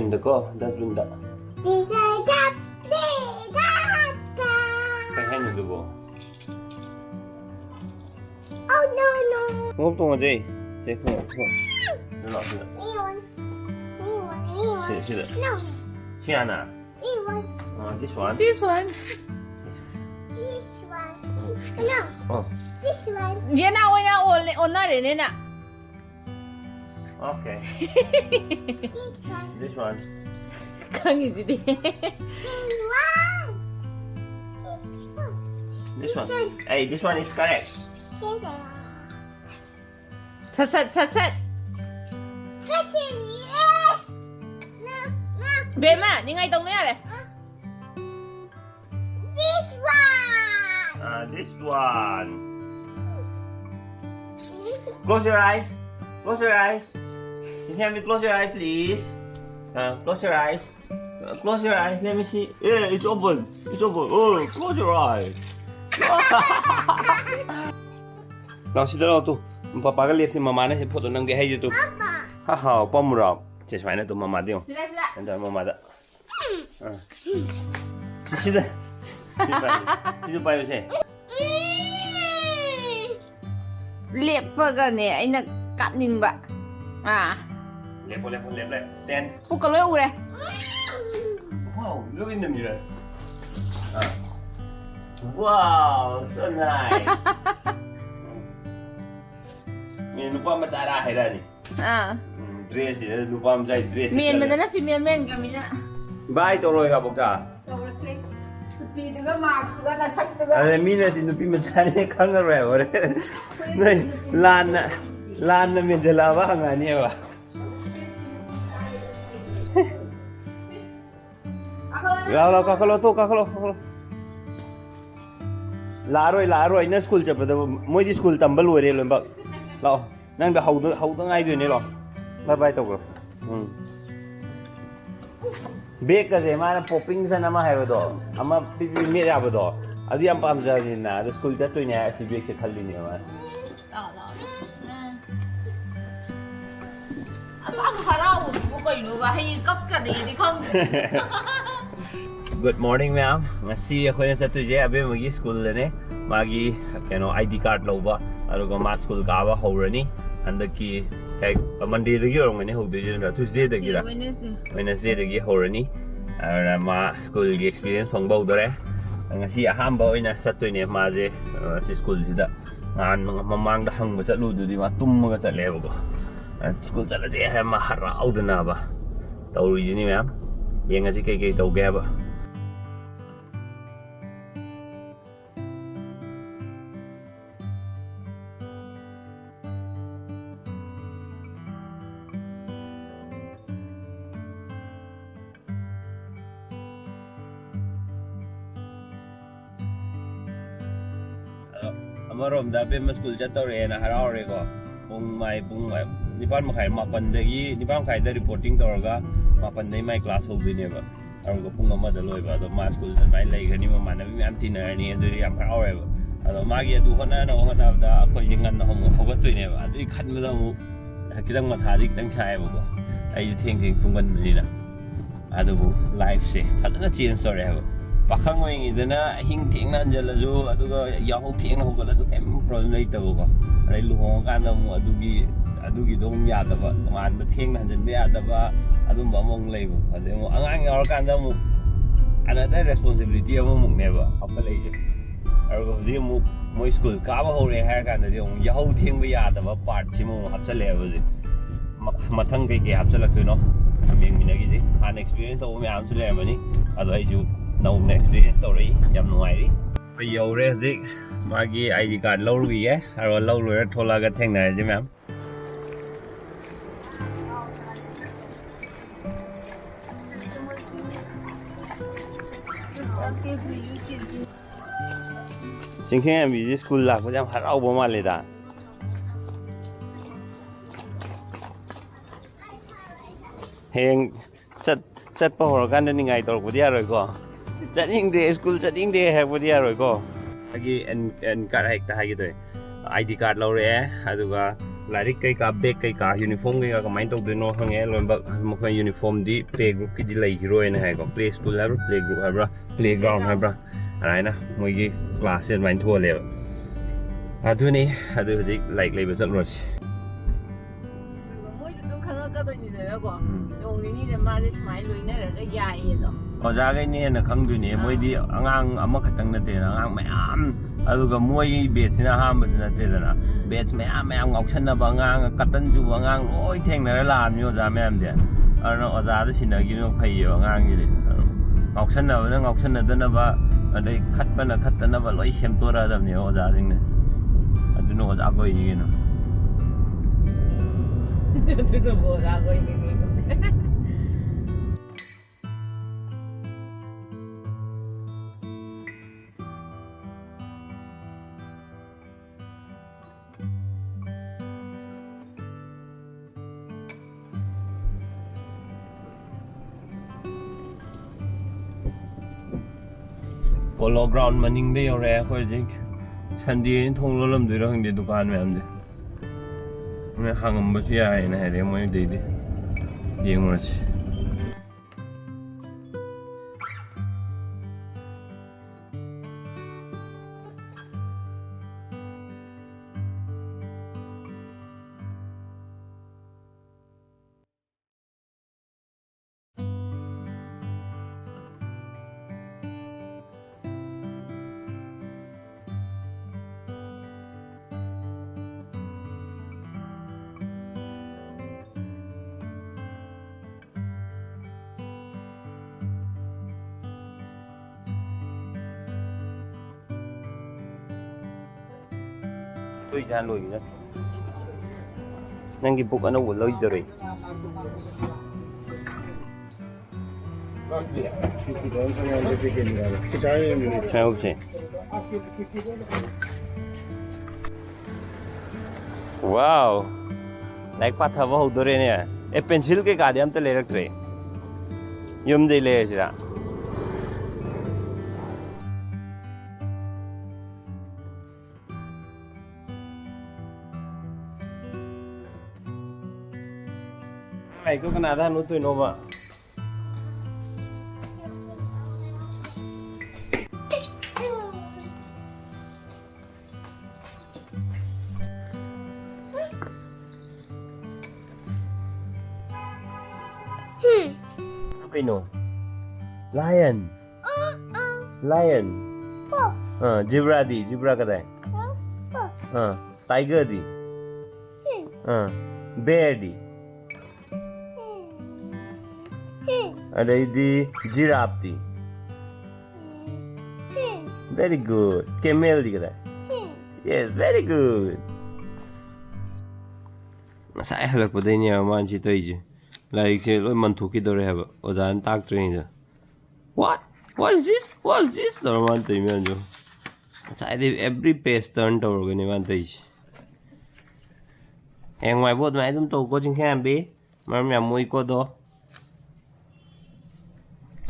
dustbin da ko, dustbin da. Kay hen du go. Oh no no. Ngop tong ade. Take no. No. No. Hiana. This one. This one. This one. No. Oh. This one. Vienna on na rin na. Okay. This one. This one. 강이지. This one. This one. Hey, this one is correct. 찻. Yes. No. Abemma, ni ngay tong na rin. This one. This one. Close your eyes. Close your eyes. Can you have me close your eyes, please? Close your eyes. Close your eyes. Let me see. Yeah, it's open. It's open. Oh, close your eyes. เราสิเราตัวป้าป้าก็เรียกที่มาเนี่ยพอตัวนั่งแกให้อยู่ตัวฮ่าฮ่าป้อมเราเจ๊สมัยนั้นตัวมาเดียวนั่นตัวมาได้สิเด้สิไปอยู่ใช่ Lepaga ne, ay nagkapning ba? Lep, stand. Pukaloy ure. Wow, look in the mirror. Wow, so nice. May lupa macara hera ni. Dress ini lupa macai dress. Men madala female men kami na. Bye toroy ka bukta. Tupi juga mak, juga nasak juga. Ada mina si tupi macari kangar ba ore. Nay lan na min jalawa ngani ba. Lao kakalo tu kakalo. Laroi na school cha pada moi di school tambal ore lo ba. Lao nang da haudu ngai du ni lo. Bye to ko. Bake ka je mana popping sa nama hai do. Ama pipi mi ra ba do. Adi am pam ja ni na school cha tu ni asi bake se khali ni ma. Ang haraw mo kayo ba hay kap ka di khang. Good morning, ma'am. Ngasi ako na sa tuje Abemma gi school ne. Magi ID card lo ba. Aruga ma school ka ba Houdoure andaki kay Monday dagi orong ne Houdoure na Tuesday dagi ra. Wednesday dagi Houdoure ara ma school gi experience phang bau dore. Ngasi aham ba oina sa tu ne ma je si school sida ngan mamang da hang ba chatlu du di ma tum ga chatle ba ko. School chala je ha ma harau dana ba. Tauri ji ni ma'am. Yang ngasi kai tau ga ba. Amarom da Abemma school chat tore na harau re ko pung mai nipan makai mapan dagi nipan kai da reporting toraga mapan dai mai class ho bine ba aru ko pung ama da loi ba do ma school san mai lai gani ma mana mi am tin ni adu ri am harau re ba ado ma gi adu hona da khoi jingan na hom ho ga tui ne ba adu khan ma da mu kidang ma tha dik tang chai ba ko ai theng tungan ni na adu life se phadana change tore ba Pakang wing idana hing ting na anjalajo aduga yaho ting na hukala to kem problem nei tabo ko ai luhong kan da mu adugi dong ya da ba man da ting na jan ya da ba adum ba mong lei bo ade mu angang yor kan da mu another responsibility among mung ne ba apalai je ar go ji mu moi school ka ba hore ha kan da mu yaho ting ba ya da ba part chi mu hapsale ba je mathang kai ke hapsalak tu no saming minagi je an experience o me am su le ba ni ado ai ju no experience story yam nuai ri yo re zik magi ID card lo ri ye aro lo lo thola ga theng na ji ma'am Sing sing mi school la ko jam harau ba ma le da heng chat pa hor kan ni ngai tor ko dia roi ko chatting day school chatting day hai ko dia roi ko agi en card hai ta hai gi doi ID card lo re aduga ꯂꯥꯏꯔꯤꯛ ꯀꯩꯀꯥ bag ꯀꯩꯀꯥ uniform ꯀꯩꯀꯥ ꯀꯃꯥꯏꯅ ꯇꯧꯗꯣꯏꯅꯣ ꯍꯪꯉꯦ ꯂꯣꯏꯅꯃꯛ ꯃꯈꯣꯏ ꯌꯨꯅꯤꯐꯣꯔꯝꯗꯤ play ꯒ꯭ꯔꯨꯞꯀꯤꯗꯤ ꯂꯩꯈꯤꯔꯣꯏꯅ ꯍꯥꯏꯀꯣ ꯄ꯭ꯂꯦ ꯁ꯭ꯀꯨꯜ ꯍꯥꯏꯕ꯭ꯔꯥ ꯄ꯭ꯂꯦ ꯒ꯭ꯔꯨꯞ ꯍꯥꯏꯕ꯭ꯔꯥ ꯄ꯭ꯂే ꯒ꯭ꯔꯥꯎꯟ ꯍꯥꯏꯕ꯭ꯔꯥ ꯑꯗꯨꯃꯥꯏꯅ ꯃꯣꯏꯒꯤ ꯀ꯭ꯂꯥꯁꯁꯦ ꯑꯗꯨꯃꯥꯏꯅ ꯊꯣꯛꯍꯜꯂꯦꯕ ꯑꯗꯨꯅꯤ ꯑꯗꯨ ꯍꯧꯖꯤꯛ ꯂꯥꯏꯔꯤꯛ ꯂꯩꯕ ꯆꯠꯂꯨꯔꯁꯤ ꯃꯣꯏꯁꯨ ꯑꯗꯨꯝ ꯈꯪꯉꯛꯀꯗꯣꯏꯅꯤꯗꯅꯀꯣ ꯅꯣꯡ ꯅꯤꯅꯤꯗ ꯃꯥꯁꯦ ꯁꯨꯃꯥꯏꯅ ꯂꯣꯏꯅꯔꯒ ꯌꯥꯏꯌꯦꯗꯣ ꯑꯣꯖꯥꯈꯩꯅ ꯍꯦꯟꯅ ꯈꯪꯗꯣꯏꯅꯦ ꯃꯣꯏꯗꯤ ꯑꯉꯥꯡ ꯑꯃꯈꯛꯇꯪ ꯅꯠꯇꯦꯗꯅ ꯑꯉꯥꯡ ꯃꯌꯥꯝ ꯑꯗꯨꯒ ꯃꯣꯏꯒꯤ ꯕꯦꯠꯁꯤꯅ ꯑꯍꯥꯟꯕꯁꯨ ꯅꯠꯇꯦꯗꯅ ꯕꯦꯠꯁ ꯃꯌꯥꯝ ꯉꯥꯎꯁꯟꯅꯕ ꯑꯉꯥꯡ ꯀꯇꯟ ꯆꯨꯕ ꯑꯉꯥꯡ ꯂꯣꯏ ꯊꯦꯡꯅꯔ ꯂꯥꯛꯑꯕꯅꯤ ꯑꯣꯖꯥ ꯃꯌꯥꯝꯁꯦ ꯑꯗꯨꯅ ꯑꯣꯖꯥꯗ ꯁꯤꯟꯅꯈꯤꯕꯅ ꯐꯩꯌꯦꯕ ꯑꯉꯥꯡꯒꯤꯗꯤ ꯉꯥꯎꯁꯟꯅꯕꯅ ꯉꯥꯎꯁꯟꯅꯗꯅꯕ ꯑꯗꯩ ꯈꯠꯄꯅ ꯈꯠꯇꯅꯕ ꯂꯣꯏ ꯁꯦꯝꯗꯣꯔꯛꯑꯗꯕꯅꯦꯕ ꯑꯣꯖꯥꯁꯤꯡꯅ ꯑꯗꯨꯅ ꯑꯣꯖꯥ ꯀꯧꯏꯅꯤ ꯀꯩꯅꯣ ꯑꯗꯨꯅꯕꯨ ꯑꯣꯖꯥ ꯀꯧꯏꯅꯤ ꯄꯣꯂꯣ ꯒ꯭ꯔꯥꯎꯟ ꯃꯅꯤꯡꯗ ꯌꯧꯔꯛꯑꯦ ꯑꯩꯈꯣꯏ ꯍꯧꯖꯤꯛ ꯁꯟꯗꯦꯅꯤ ꯊꯣꯡ ꯂꯣꯜꯂꯝꯗꯣꯏꯔꯣ ꯈꯪꯗꯦ ꯗꯨꯀꯥꯟ ꯃꯌꯥꯝꯁꯦ ꯃꯣꯏ ꯍꯥꯡꯉꯝꯕꯁꯨ ꯌꯥꯏꯅ ꯍꯥꯏꯔꯛꯑꯦ ꯃꯣꯏꯗꯩꯗꯤ ꯌꯦꯡꯉꯨꯔꯁꯤ tôi ra lùi nữa năng cái bụng nó buồn lôi rồi sao vậy wow like phát thava Houdoure nè e pencil cái cả điểm tới lấy được rồi yum đây lấy gì đó này có cái nào ra nuôi tôi nó vợ cái nó lion lion zebra đi zebra cái này tiger đi bear đi Adaidi giraffe. Very good. Camel di kada. Yes, very good. Masaya halak pada ini aman cito aja. Like saya lo mantuki dore haba. Ozan tak train je. What? What is this? What is this? Dore mantu ini anjo. Saya di every page turn to organi mantu aja. Yang mai buat mai tum to ko jing kan be. Malam yang mau ikut do.